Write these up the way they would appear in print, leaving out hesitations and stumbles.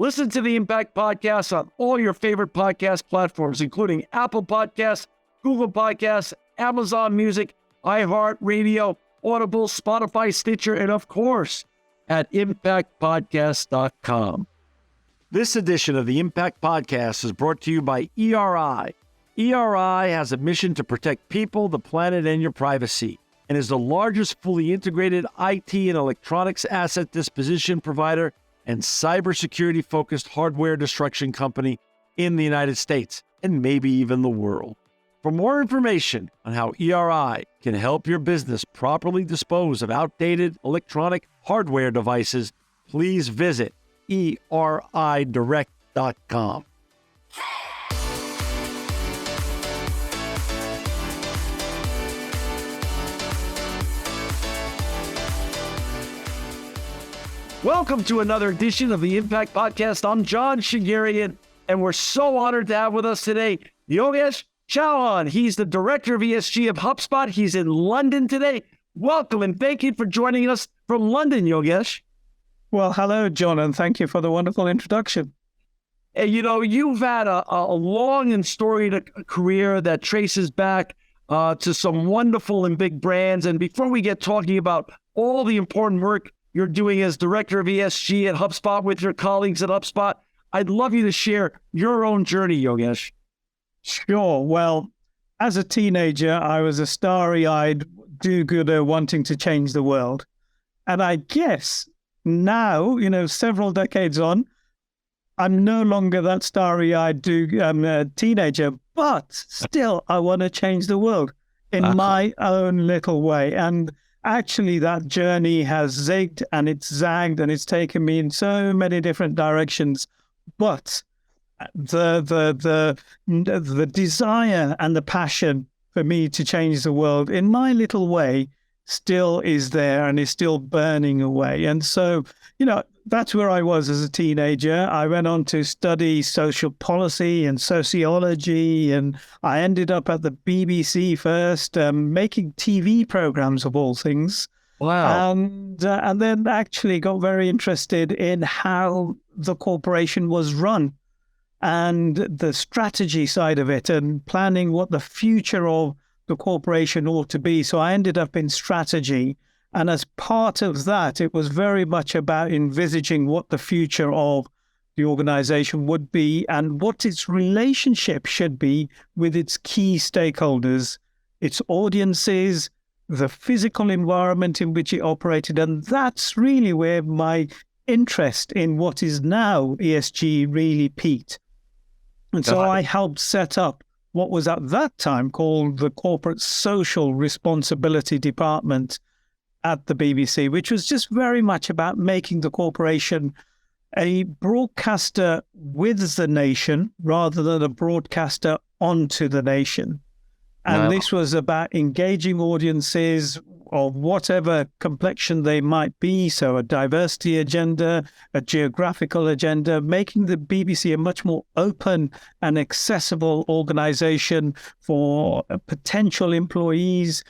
Listen to the Impact Podcast on all your favorite podcast platforms, including Apple Podcasts, Google Podcasts, Amazon Music, iHeartRadio, Audible, Spotify, Stitcher, and of course, at impactpodcast.com. This edition of the Impact Podcast is brought to you by ERI. ERI has a mission to protect people, the planet, and your privacy, and is the largest fully integrated IT and electronics asset disposition provider and cybersecurity-focused hardware destruction company in the United States, and maybe even the world. For more information on how ERI can help your business properly dispose of outdated electronic hardware devices, please visit eridirect.com. Welcome to another edition of the Impact Podcast. I'm John Shigerian, and we're so honored to have with us today Yogesh Chauhan. He's the Director of ESG of HubSpot. He's in London today. Welcome, and thank you for joining us from London, Yogesh. Well, hello, John, and thank you for the wonderful introduction. And, you know, you've had a long and storied career that traces back to some wonderful and big brands. And before we get talking about all the important work you're doing as Director of ESG at HubSpot with your colleagues at HubSpot, I'd love you to share your own journey, Yogesh. Sure. Well, as a teenager, I was a starry-eyed do-gooder wanting to change the world. And I guess now, several decades on, I'm no longer that starry-eyed teenager, but still I want to change the world in my own little way. And actually, that journey has zigged and it's zagged and it's taken me in so many different directions. But the desire and the passion for me to change the world in my little way still is there and is still burning away. And so, that's where I was as a teenager. I went on to study social policy and sociology, and I ended up at the BBC first, making TV programs of all things. Wow. And then actually got very interested in how the corporation was run and the strategy side of it and planning what the future of the corporation ought to be. So I ended up in strategy. And as part of that, it was very much about envisaging what the future of the organization would be and what its relationship should be with its key stakeholders, its audiences, the physical environment in which it operated. And that's really where my interest in what is now ESG really peaked. And so I helped set up what was at that time called the Corporate Social Responsibility Department at the BBC, which was just very much about making the corporation a broadcaster with the nation rather than a broadcaster onto the nation. And Wow. This was about engaging audiences of whatever complexion they might be. So a diversity agenda, a geographical agenda, making the BBC a much more open and accessible organization for potential employees,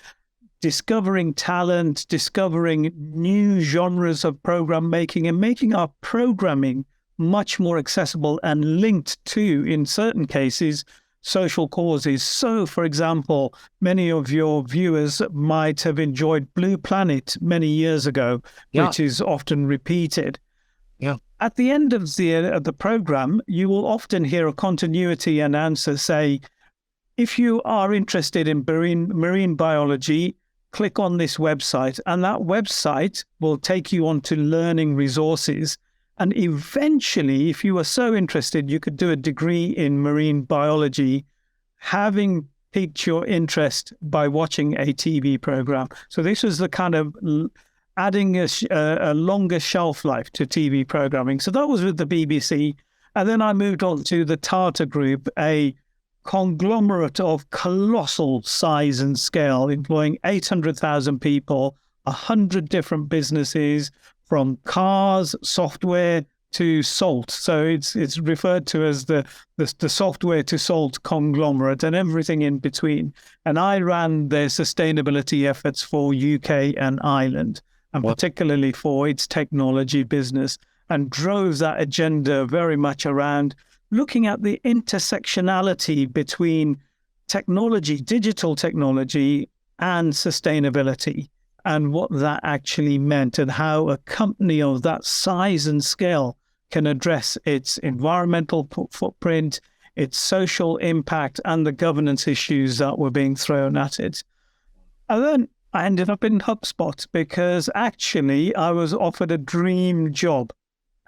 discovering talent, discovering new genres of program making, and making our programming much more accessible and linked to, in certain cases, social causes. So, for example, many of your viewers might have enjoyed Blue Planet many years ago, which is often repeated. Yeah. At the end of the program, you will often hear a continuity announcer say, if you are interested in marine biology, click on this website, and that website will take you on to learning resources. And eventually, if you were so interested, you could do a degree in marine biology, having piqued your interest by watching a TV program. So this was the kind of adding a longer shelf life to TV programming. So that was with the BBC. And then I moved on to the Tata Group, a conglomerate of colossal size and scale, employing 800,000 people, 100 different businesses, from cars, software to salt. So it's referred to as the software to salt conglomerate and everything in between. And I ran their sustainability efforts for UK and Ireland, and particularly for its technology business. and drove that agenda very much around looking at the intersectionality between technology, digital technology, and sustainability, and what that actually meant, and how a company of that size and scale can address its environmental footprint, its social impact, and the governance issues that were being thrown at it. And then I ended up in HubSpot because actually I was offered a dream job.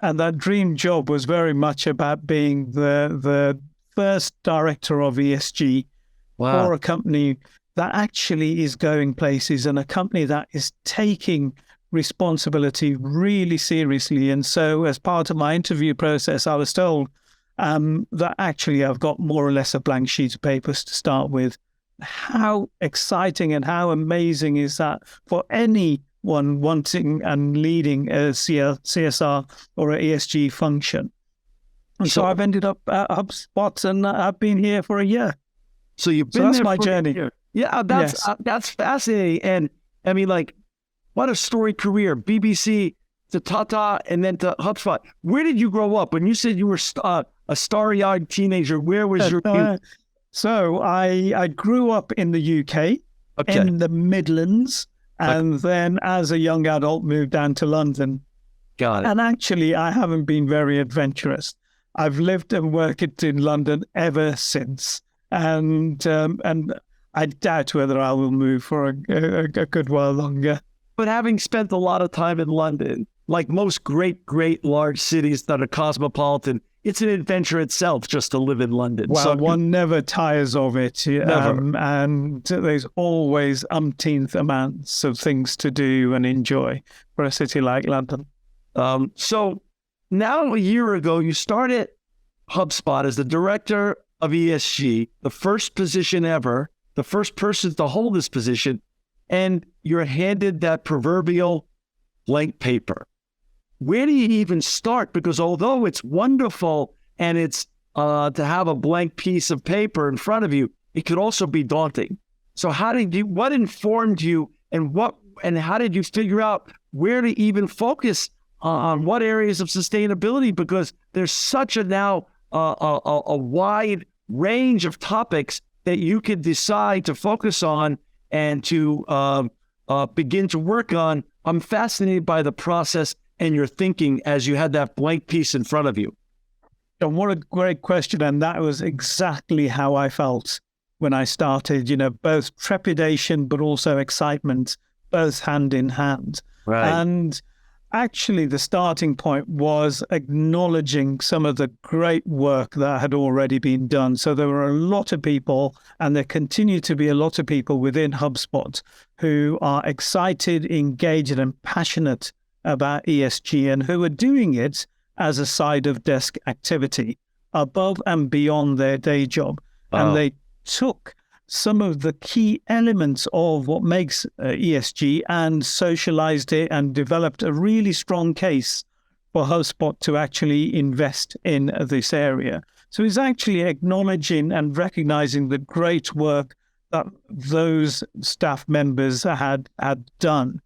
And that dream job was very much about being the first director of ESG for a company that actually is going places, and a company that is taking responsibility really seriously. And so as part of my interview process, I was told that actually I've got more or less a blank sheet of papers to start with. How exciting and how amazing is that for anyone wanting and leading a CSR or an ESG function? And so I've ended up at HubSpot, and I've been here for a year. So you've been that's there my for journey. A year. Yeah, that's fascinating. And I mean, like, what a storied career. BBC to Tata and then to HubSpot. Where did you grow up? When you said you were a starry-eyed teenager, where was your youth? So I grew up in the UK, in the Midlands, and then as a young adult moved down to London. Got it. And actually, I haven't been very adventurous. I've lived and worked in London ever since. And I doubt whether I will move for a good while longer. But having spent a lot of time in London, like most great large cities that are cosmopolitan, it's an adventure itself just to live in London. Well, so one never tires of it. And there's always umpteenth amounts of things to do and enjoy for a city like London. So now a year ago, you started HubSpot as the director of ESG, the first position ever, the first person to hold this position, and you're handed that proverbial blank paper. Where do you even start? Because although it's wonderful and it's to have a blank piece of paper in front of you, it could also be daunting. So what informed you, and how did you figure out where to even focus on what areas of sustainability? Because there's such a wide range of topics that you could decide to focus on and to begin to work on. I'm fascinated by the process and your thinking as you had that blank piece in front of you. And what a great question. And that was exactly how I felt when I started, both trepidation, but also excitement, both hand in hand. Right. And actually, the starting point was acknowledging some of the great work that had already been done. So there were a lot of people, and there continue to be a lot of people within HubSpot who are excited, engaged, and passionate about ESG, and who are doing it as a side of desk activity above and beyond their day job. Wow. And they took some of the key elements of what makes ESG and socialized it and developed a really strong case for HubSpot to actually invest in this area. So it's actually acknowledging and recognizing the great work that those staff members had done.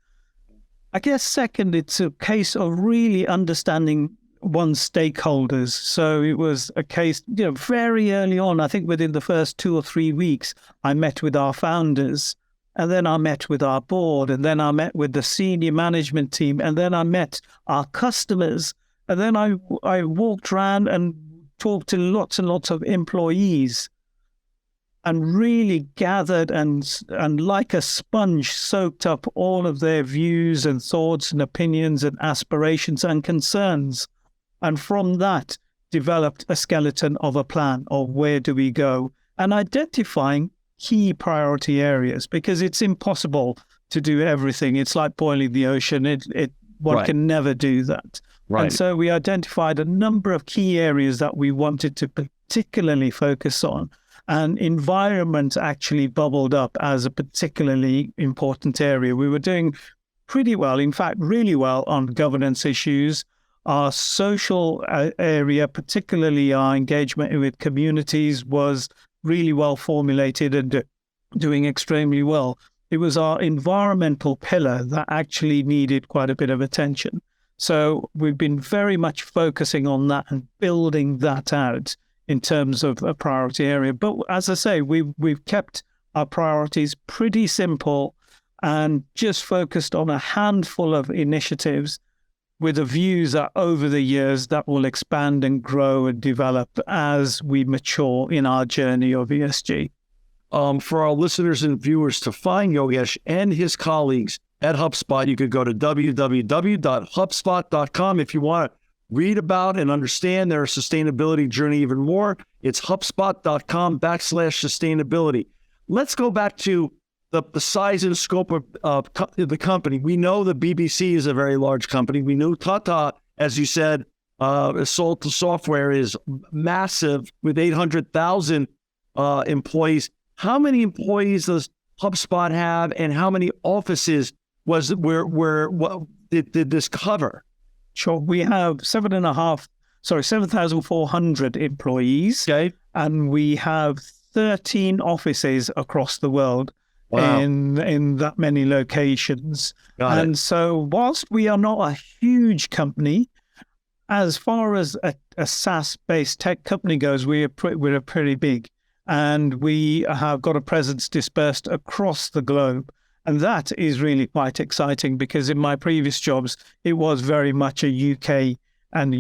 I guess second, it's a case of really understanding one's stakeholders. So it was a case, very early on, I think within the first 2 or 3 weeks, I met with our founders, and then I met with our board, and then I met with the senior management team, and then I met our customers, and then I walked around and talked to lots and lots of employees, and really gathered and like a sponge soaked up all of their views and thoughts and opinions and aspirations and concerns. And from that, developed a skeleton of a plan of where do we go, and identifying key priority areas, because it's impossible to do everything. It's like boiling the ocean. One Right. can never do that. Right. And so we identified a number of key areas that we wanted to particularly focus on. And environment actually bubbled up as a particularly important area. We were doing pretty well, in fact, really well on governance issues. Our social area, particularly our engagement with communities, was really well formulated and doing extremely well. It was our environmental pillar that actually needed quite a bit of attention. So we've been very much focusing on that and building that out in terms of a priority area. But as I say, we've kept our priorities pretty simple and just focused on a handful of initiatives with a view that over the years that will expand and grow and develop as we mature in our journey of ESG. For our listeners and viewers to find Yogesh and his colleagues at HubSpot, you could go to www.hubspot.com. If you want to read about and understand their sustainability journey even more, it's hubspot.com/sustainability. Let's go back to the size and scope of the company. We know the BBC is a very large company. We know Tata, as you said, sold to software is massive with 800,000 employees. How many employees does HubSpot have, and how many offices did this cover? Sure, we have 7,400 employees, okay, and we have 13 offices across the world. Wow. In that many locations. Got and it. so whilst we are not a huge company, as far as a SaaS-based tech company goes, we're pretty big. And we have got a presence dispersed across the globe. And that is really quite exciting because in my previous jobs, it was very much a UK and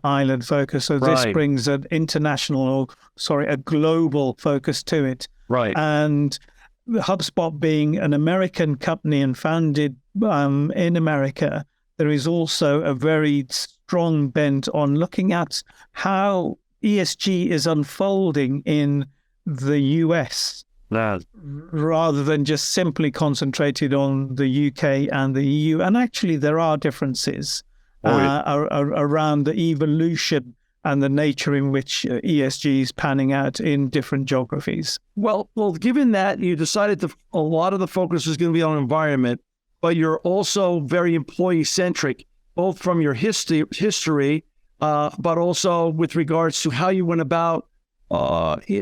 Ireland focus. So this brings an a global focus to it. Right. And HubSpot being an American company and founded in America, there is also a very strong bent on looking at how ESG is unfolding in the US rather than just simply concentrated on the UK and the EU. And actually, there are differences around the evolution and the nature in which ESG is panning out in different geographies. Well, given that you decided a lot of the focus is going to be on environment, but you're also very employee-centric, both from your history, but also with regards to how you went about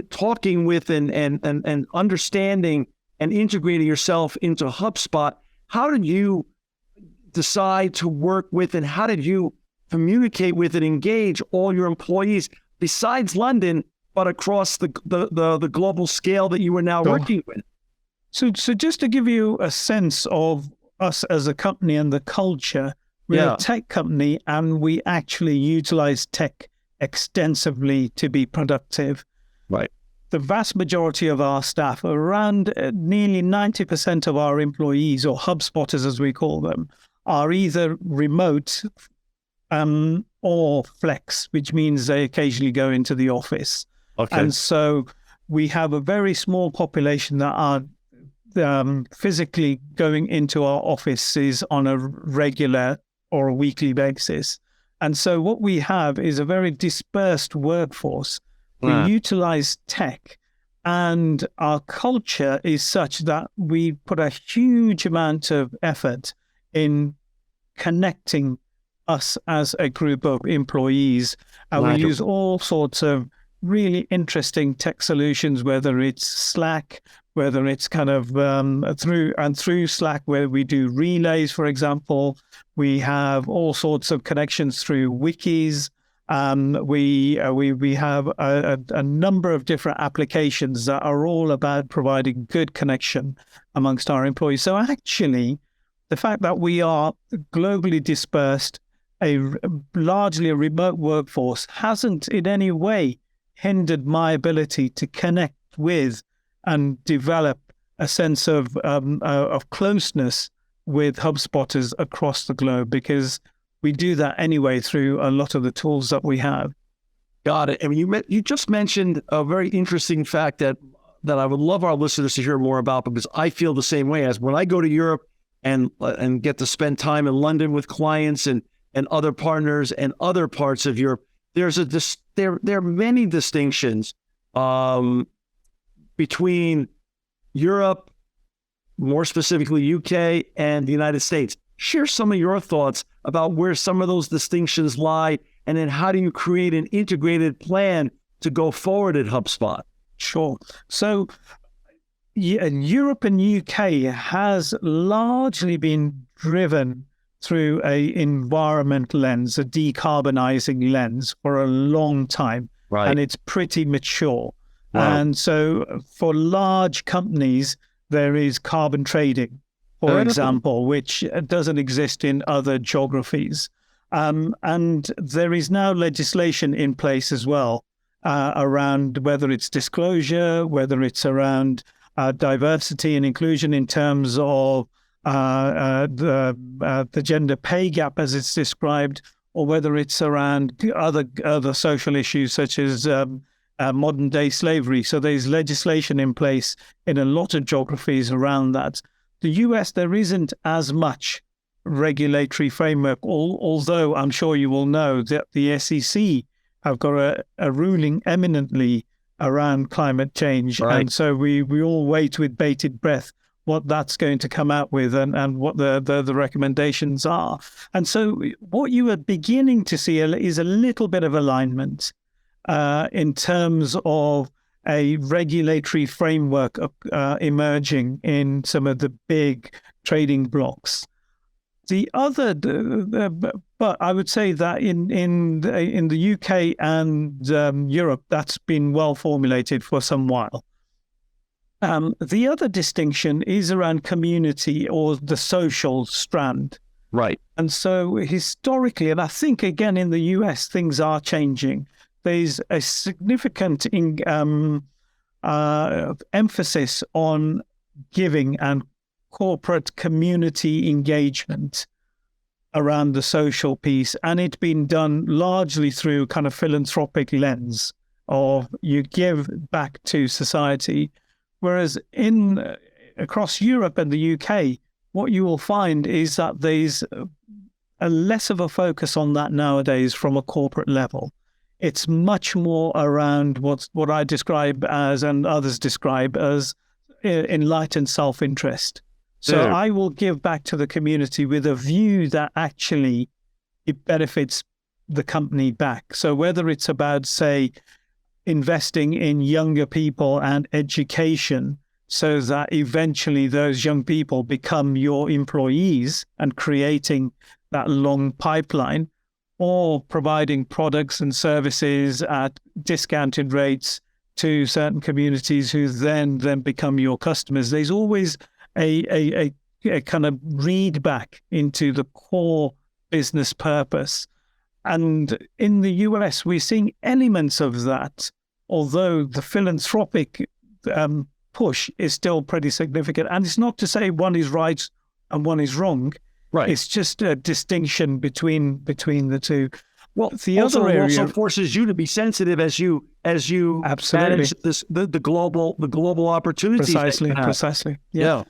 talking with and understanding and integrating yourself into HubSpot. How did you decide to work with, and how did you communicate with and engage all your employees besides London, but across the global scale that you are now working with? So just to give you a sense of us as a company and the culture, we're a tech company and we actually utilize tech extensively to be productive. Right. The vast majority of our staff, around nearly 90% of our employees, or HubSpotters as we call them, are either remote or flex, which means they occasionally go into the office. Okay. And so we have a very small population that are physically going into our offices on a regular or a weekly basis. And so what we have is a very dispersed workforce. We utilize tech, and our culture is such that we put a huge amount of effort in connecting us as a group of employees. And we use all sorts of really interesting tech solutions, whether it's Slack, whether it's kind of through Slack, where we do relays, for example. We have all sorts of connections through wikis. We have a number of different applications that are all about providing good connection amongst our employees. So actually, the fact that we are globally dispersed, largely a remote workforce, hasn't in any way hindered my ability to connect with and develop a sense of closeness with HubSpotters across the globe, because we do that anyway through a lot of the tools that we have. Got it. I mean, you just mentioned a very interesting fact that I would love our listeners to hear more about, because I feel the same way. As when I go to Europe and get to spend time in London with clients and other partners and other parts of Europe, there are many distinctions between Europe, more specifically UK, and the United States. Share some of your thoughts about where some of those distinctions lie, and then how do you create an integrated plan to go forward at HubSpot? Sure. So Europe and UK has largely been driven through a environment lens, a decarbonizing lens for a long time. Right. And it's pretty mature. Wow. And so for large companies, there is carbon trading, for example, which doesn't exist in other geographies. And there is now legislation in place as well around whether it's disclosure, whether it's around diversity and inclusion in terms of the gender pay gap as it's described, or whether it's around other social issues such as modern day slavery. So there's legislation in place in a lot of geographies around that. The US, there isn't as much regulatory framework, although I'm sure you will know that the SEC have got a ruling eminently around climate change. Right. And so we all wait with bated breath what that's going to come out with and what the recommendations are. And so what you are beginning to see is a little bit of alignment in terms of a regulatory framework emerging in some of the big trading blocks. The other, but I would say that in the UK and Europe, that's been well formulated for some while. The other distinction is around community or the social strand. Right. And so historically, and I think again in the US, things are changing. There's a significant emphasis on giving and corporate community engagement around the social piece, and it's been done largely through kind of philanthropic lens of you give back to society. Whereas across Europe and the UK, what you will find is that there's a less of a focus on that nowadays from a corporate level. It's much more around what I describe as, and others describe as, enlightened self-interest. So I will give back to the community with a view that actually it benefits the company back. So whether it's about, say, investing in younger people and education so that eventually those young people become your employees and creating that long pipeline, or providing products and services at discounted rates to certain communities who then become your customers. There's always a kind of read back into the core business purpose. And in the US, we're seeing elements of that, although the philanthropic push is still pretty significant. And it's not to say one is right and one is wrong. Right. It's just a distinction between the two. Well, the other area also forces you to be sensitive as you manage this the global opportunities. Precisely. Yeah.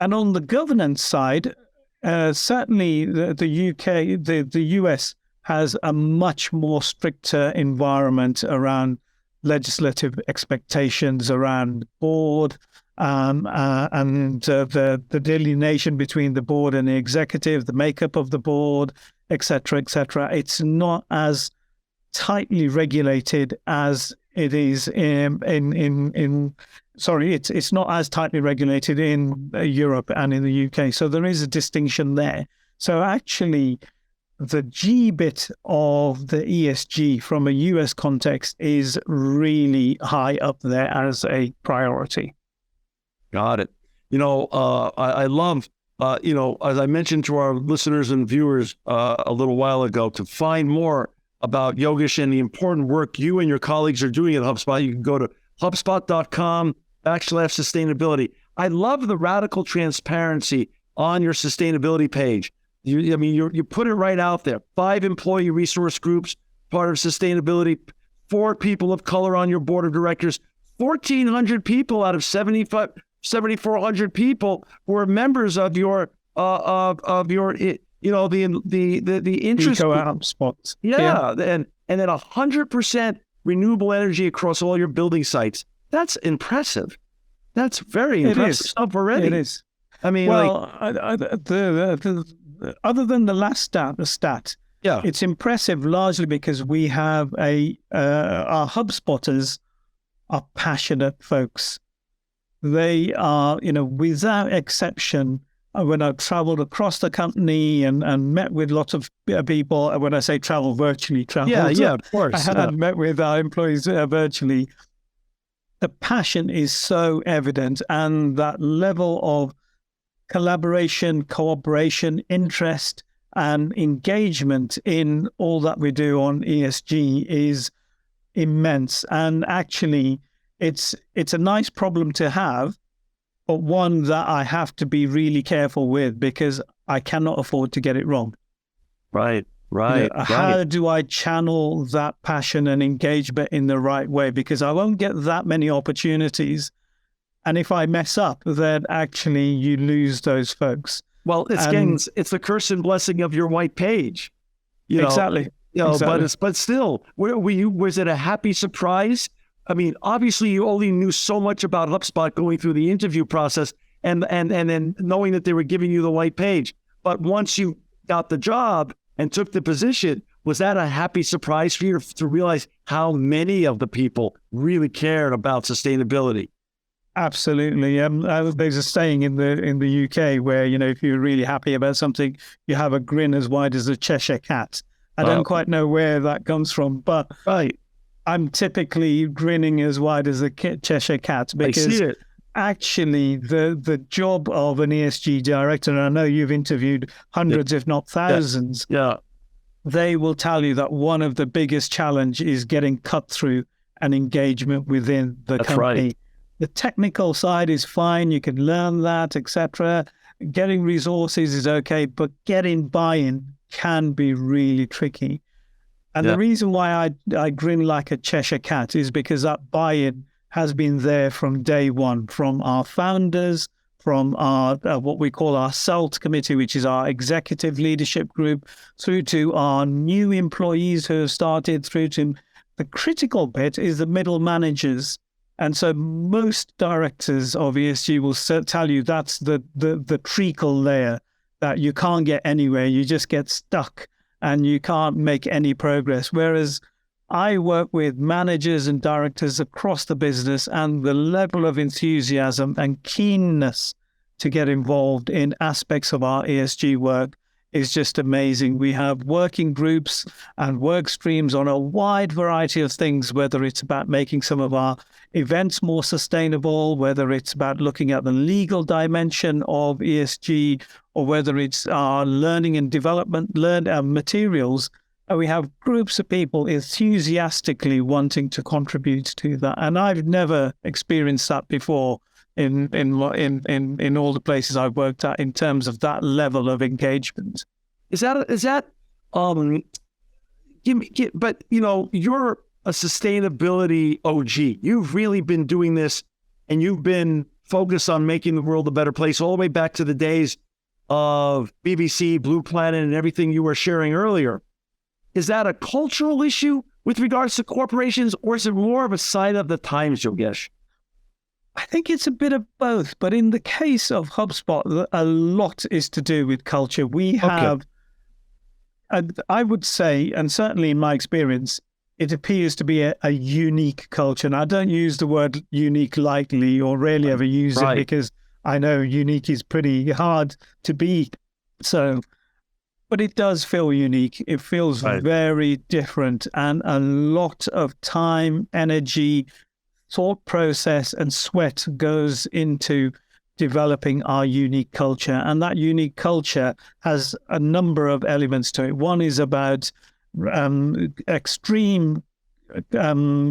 And on the governance side, certainly the UK, the US has a much more stricter environment around legislative expectations around board and the delineation between the board and the executive, the makeup of the board, et cetera, et cetera. It's not as tightly regulated as it is it's not as tightly regulated in Europe and in the UK. So there is a distinction there. So actually, the G bit of the ESG from a US context is really high up there as a priority. Got it. I love, as I mentioned to our listeners and viewers a little while ago, to find more about Yogesh and the important work you and your colleagues are doing at HubSpot, you can go to HubSpot.com/sustainability. I love the radical transparency on your sustainability page. You put it right out there. 5 employee resource groups, part of sustainability, 4 people of color on your board of directors, 1,400 people out of 7,400 people who are members of your the interest HubSpot's. Yeah, and then 100% renewable energy across all your building sites. That's impressive. That's very impressive stuff already. It is. I mean, well, other than the last stat, yeah, it's impressive largely because we have our HubSpotters are passionate folks. They are, without exception, when I traveled across the company and met with lots of people. When I say travel, virtually travel. Yeah, of course. I had met with our employees virtually. The passion is so evident, and that level of collaboration, cooperation, interest, and engagement in all that we do on ESG is immense. And actually, it's a nice problem to have, but one that I have to be really careful with because I cannot afford to get it wrong. Right. How do I channel that passion and engagement in the right way? Because I won't get that many opportunities. And if I mess up, then actually you lose those folks. Well, it's the curse and blessing of your white page. Exactly. But still, was it a happy surprise? I mean, obviously you only knew so much about HubSpot going through the interview process and then knowing that they were giving you the white page. But once you got the job and took the position, was that a happy surprise for you to realize how many of the people really cared about sustainability? Absolutely. There's a saying in the UK where, if you're really happy about something, you have a grin as wide as a Cheshire cat. I don't quite know where that comes from, but I'm typically grinning as wide as a Cheshire cat because I see it. Actually the job of an ESG director, and I know you've interviewed hundreds, if not thousands, they will tell you that one of the biggest challenge is getting cut through and engagement within the company. Right. The technical side is fine. You can learn that, etc. Getting resources is okay, but getting buy-in can be really tricky. And the reason why I grin like a Cheshire cat is because that buy-in has been there from day one, from our founders, from our what we call our SALT committee, which is our executive leadership group, through to our new employees who have started, through to the critical bit is the middle managers. And so most directors of ESG will tell you that's the treacle layer that you can't get anywhere. You just get stuck and you can't make any progress. Whereas I work with managers and directors across the business, and the level of enthusiasm and keenness to get involved in aspects of our ESG work is just amazing. We have working groups and work streams on a wide variety of things, whether it's about making some of our events more sustainable, whether it's about looking at the legal dimension of ESG, or whether it's our learning and development materials. And we have groups of people enthusiastically wanting to contribute to that. And I've never experienced that before in all the places I've worked at in terms of that level of engagement. But you're a sustainability OG. You've really been doing this, and you've been focused on making the world a better place all the way back to the days of BBC, Blue Planet, and everything you were sharing earlier. Is that a cultural issue with regards to corporations, or is it more of a sign of the times, Yogesh? I think it's a bit of both, but in the case of HubSpot, a lot is to do with culture. We have, I would say, and certainly in my experience, it appears to be a unique culture. And I don't use the word unique lightly, or rarely ever use it, because I know unique is pretty hard to be. So, but it does feel unique. It feels very different, and a lot of time, energy, thought process and sweat goes into developing our unique culture. And that unique culture has a number of elements to it. One is about extreme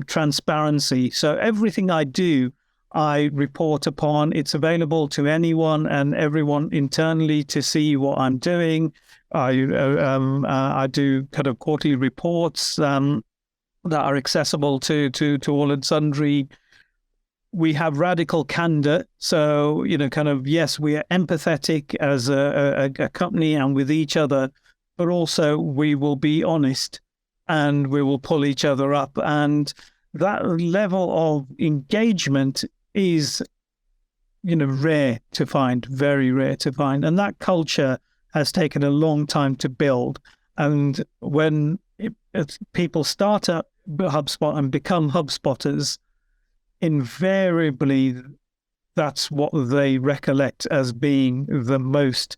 transparency. So everything I do, I report upon. It's available to anyone and everyone internally to see what I'm doing. I do kind of quarterly reports that are accessible to all and sundry. We have radical candor. So, yes, we are empathetic as a company and with each other, but also we will be honest and we will pull each other up. And that level of engagement is, rare to find, very rare to find. And that culture has taken a long time to build. And when people start up HubSpot and become HubSpotters, invariably that's what they recollect as being the most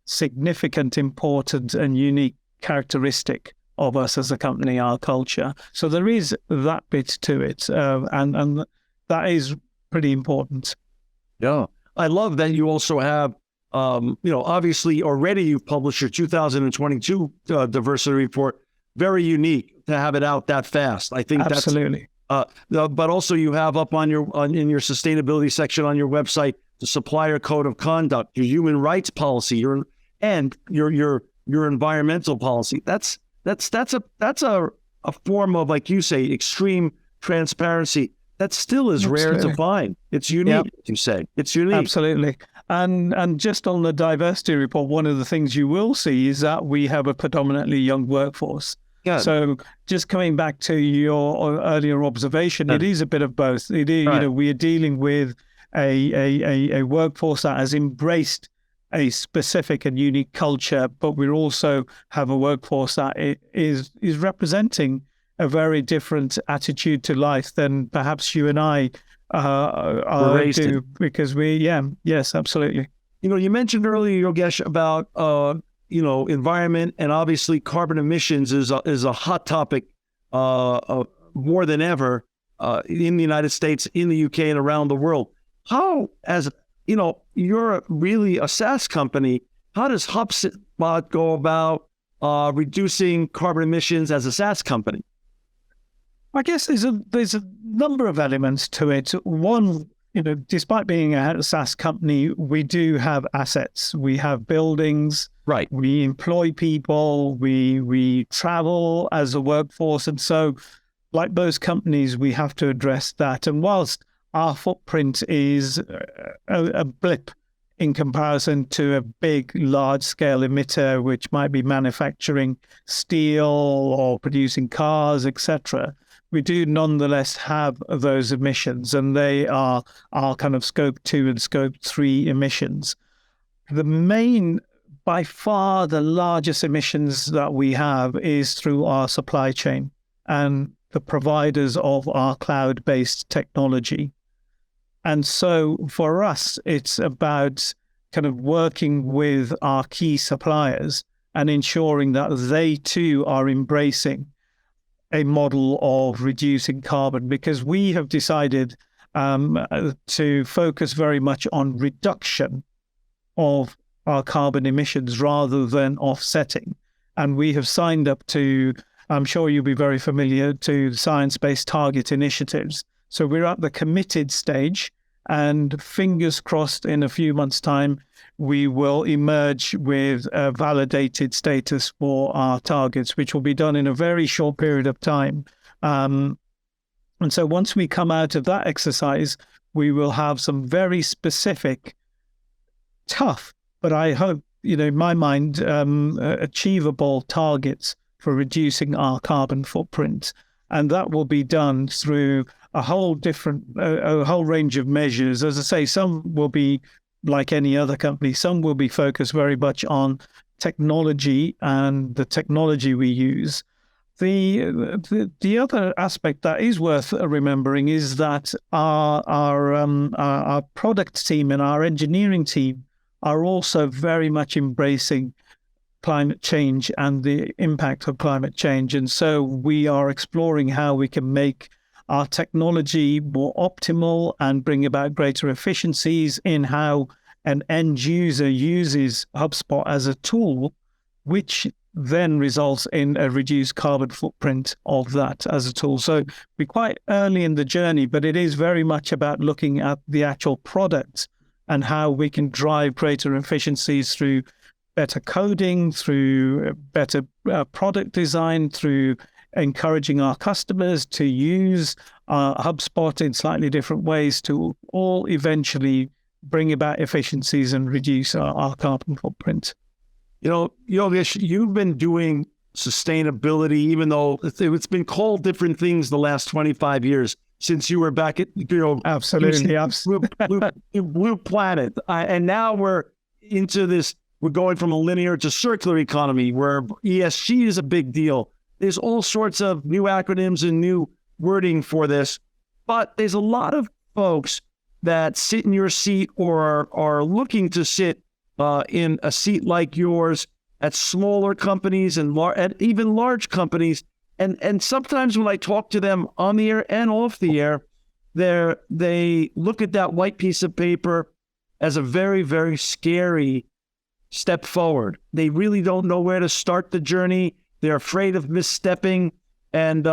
significant, important, and unique characteristic of us as a company, our culture. So there is that bit to it, and that is pretty important. Yeah. I love that you also have, obviously already you've published your 2022 diversity report. Very unique to have it out that fast. I think absolutely. But also you have up in your sustainability section on your website the supplier code of conduct, your human rights policy, your environmental policy. That's a form of, like you say, extreme transparency that still is rare to find. It's unique, you say. It's unique. Absolutely. And just on the diversity report, one of the things you will see is that we have a predominantly young workforce. Yeah. So just coming back to your earlier observation, it is a bit of both. It is, right. We are dealing with a workforce that has embraced a specific and unique culture, but we also have a workforce that is representing a very different attitude to life than perhaps you and I do, because yes, absolutely. You mentioned earlier, Yogesh, about environment, and obviously carbon emissions is a hot topic more than ever in the United States, in the UK, and around the world. How, as you're really a SaaS company, how does HubSpot go about reducing carbon emissions as a SaaS company? I guess there's a number of elements to it. One, despite being a SaaS company, we do have assets. We have buildings. Right. We employ people. We travel as a workforce. And so, like most companies, we have to address that. And whilst our footprint is a blip in comparison to a big, large-scale emitter, which might be manufacturing steel or producing cars, etc., we do nonetheless have those emissions, and they are our kind of scope 2 and scope 3 emissions. By far, the largest emissions that we have is through our supply chain and the providers of our cloud-based technology. And so for us, it's about kind of working with our key suppliers and ensuring that they too are embracing a model of reducing carbon, because we have decided to focus very much on reduction of our carbon emissions rather than offsetting. And we have signed up to, I'm sure you'll be very familiar, to science-based target initiatives. So we're at the committed stage, and fingers crossed in a few months' time, we will emerge with a validated status for our targets, which will be done in a very short period of time. And so once we come out of that exercise, we will have some very specific, tough, but I hope, in my mind, achievable targets for reducing our carbon footprint. And that will be done through a whole range of measures. As I say, some will be like any other company. Some will be focused very much on technology and the technology we use. The other aspect that is worth remembering is that our product team and our engineering team are also very much embracing climate change and the impact of climate change. And so we are exploring how we can make our technology more optimal and bring about greater efficiencies in how an end user uses HubSpot as a tool, which then results in a reduced carbon footprint of that as a tool. So we're quite early in the journey, but it is very much about looking at the actual product and how we can drive greater efficiencies through better coding, through better product design, through encouraging our customers to use HubSpot in slightly different ways to all eventually bring about efficiencies and reduce our carbon footprint. Yogesh, you've been doing sustainability, even though it's been called different things the last 25 years since you were back at, absolutely, Blue Planet. And now we're into this, we're going from a linear to circular economy where ESG is a big deal. There's all sorts of new acronyms and new wording for this, but there's a lot of folks that sit in your seat or are looking to sit in a seat like yours at smaller companies and at even large companies. And sometimes when I talk to them on the air and off the air, they look at that white piece of paper as a very, very scary step forward. They really don't know where to start the journey. They're afraid of misstepping. And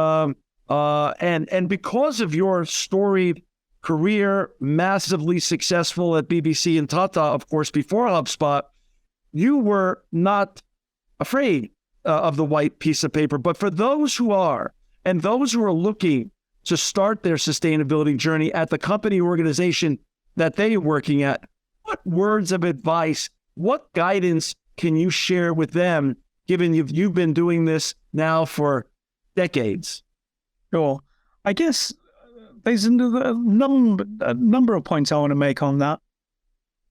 because of your storied career, massively successful at BBC and Tata, of course, before HubSpot, you were not afraid of the white piece of paper. But for those who are, and those who are looking to start their sustainability journey at the company organization that they're working at, what words of advice, what guidance can you share with them, given you've been doing this now for decades? Sure. I guess there's a number of points I want to make on that.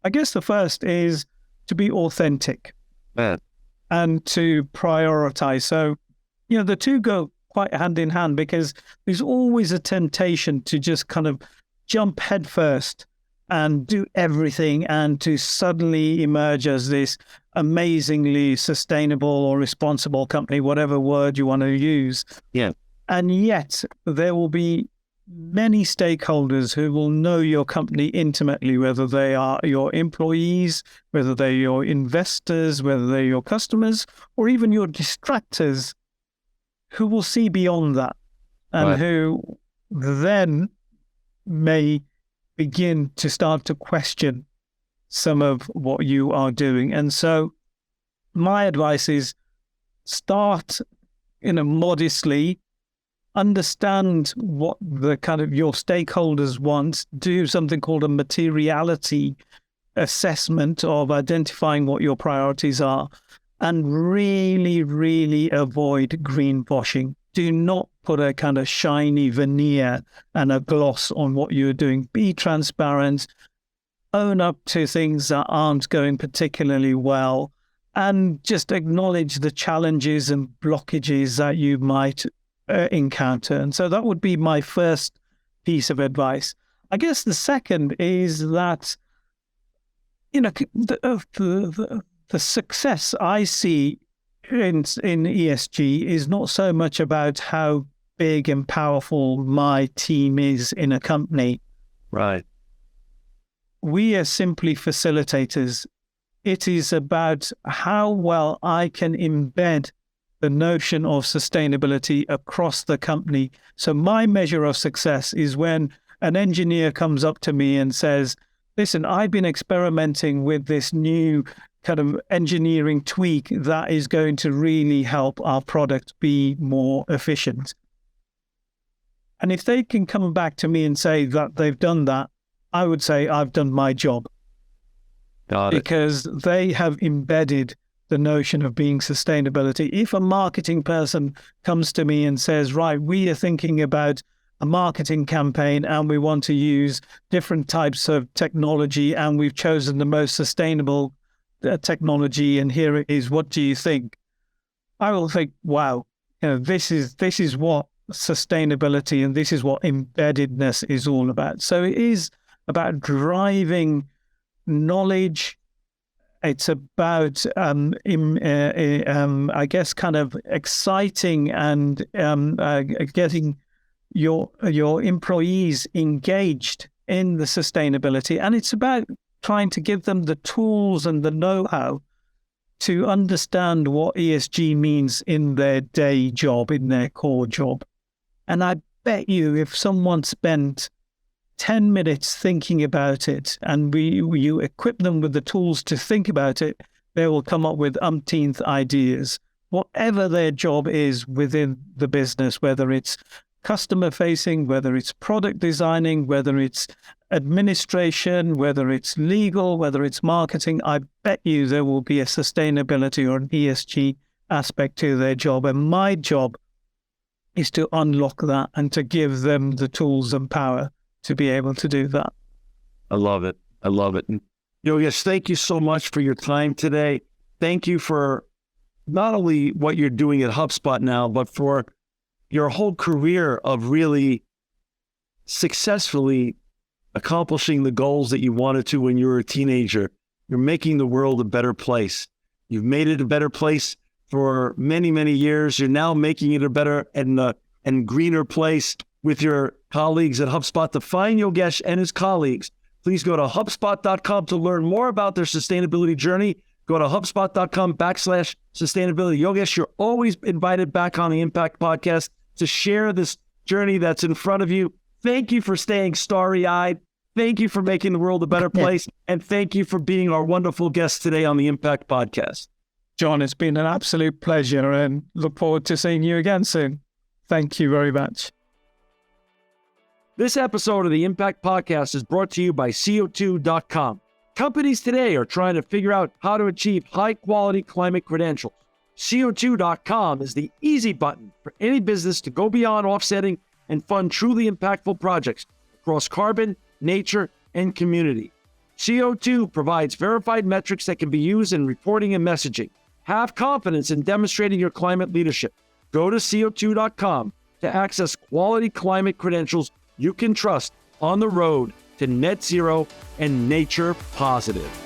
I guess the first is to be authentic and to prioritize. So, the two go quite hand in hand, because there's always a temptation to just kind of jump headfirst and do everything and to suddenly emerge as this amazingly sustainable or responsible company, whatever word you want to use. Yeah. And yet there will be many stakeholders who will know your company intimately, whether they are your employees, whether they're your investors, whether they're your customers, or even your distractors, who will see beyond that and who then may begin to start to question some of what you are doing. And so my advice is start modestly, understand what the kind of your stakeholders want, do something called a materiality assessment of identifying what your priorities are, and really, really avoid greenwashing. Do not put a kind of shiny veneer and a gloss on what you're doing. Be transparent, own up to things that aren't going particularly well, and just acknowledge the challenges and blockages that you might encounter. And so that would be my first piece of advice. I guess the second is that, the success I see in ESG is not so much about how big and powerful my team is in a company. Right. We are simply facilitators. It is about how well I can embed the notion of sustainability across the company. So my measure of success is when an engineer comes up to me and says, listen, I've been experimenting with this new kind of engineering tweak that is going to really help our product be more efficient. And if they can come back to me and say that they've done that, I would say I've done my job. Got it. Because they have embedded the notion of being sustainability. If a marketing person comes to me and says, right, we are thinking about a marketing campaign and we want to use different types of technology and we've chosen the most sustainable technology and here it is, what do you think? I will think, wow, this is what sustainability and this is what embeddedness is all about. So it is about driving knowledge. It's about, I guess, kind of exciting and getting your employees engaged in the sustainability. And it's about trying to give them the tools and the know-how to understand what ESG means in their day job, in their core job. And I bet you if someone spent 10 minutes thinking about it and you equip them with the tools to think about it, they will come up with umpteenth ideas, whatever their job is within the business, whether it's customer facing, whether it's product designing, whether it's administration, whether it's legal, whether it's marketing. I bet you there will be a sustainability or an ESG aspect to their job. And my job is to unlock that and to give them the tools and power to be able to do that. I love it. I love it. And Yogesh, thank you so much for your time today. Thank you for not only what you're doing at HubSpot now, but for your whole career of really successfully accomplishing the goals that you wanted to when you were a teenager. You're making the world a better place. You've made it a better place for many, many years. You're now making it a better and greener place with your colleagues at HubSpot. To find Yogesh and his colleagues, please go to HubSpot.com to learn more about their sustainability journey. Go to HubSpot.com/sustainability. Yogesh, you're always invited back on the Impact Podcast to share this journey that's in front of you. Thank you for staying starry-eyed. Thank you for making the world a better place. And thank you for being our wonderful guest today on the Impact Podcast. John, it's been an absolute pleasure and look forward to seeing you again soon. Thank you very much. This episode of the Impact Podcast is brought to you by CO2.com. Companies today are trying to figure out how to achieve high-quality climate credentials. CO2.com is the easy button for any business to go beyond offsetting and fund truly impactful projects across carbon, nature, and community. CO2 provides verified metrics that can be used in reporting and messaging. Have confidence in demonstrating your climate leadership. Go to CO2.com to access quality climate credentials you can trust on the road to net zero and nature positive.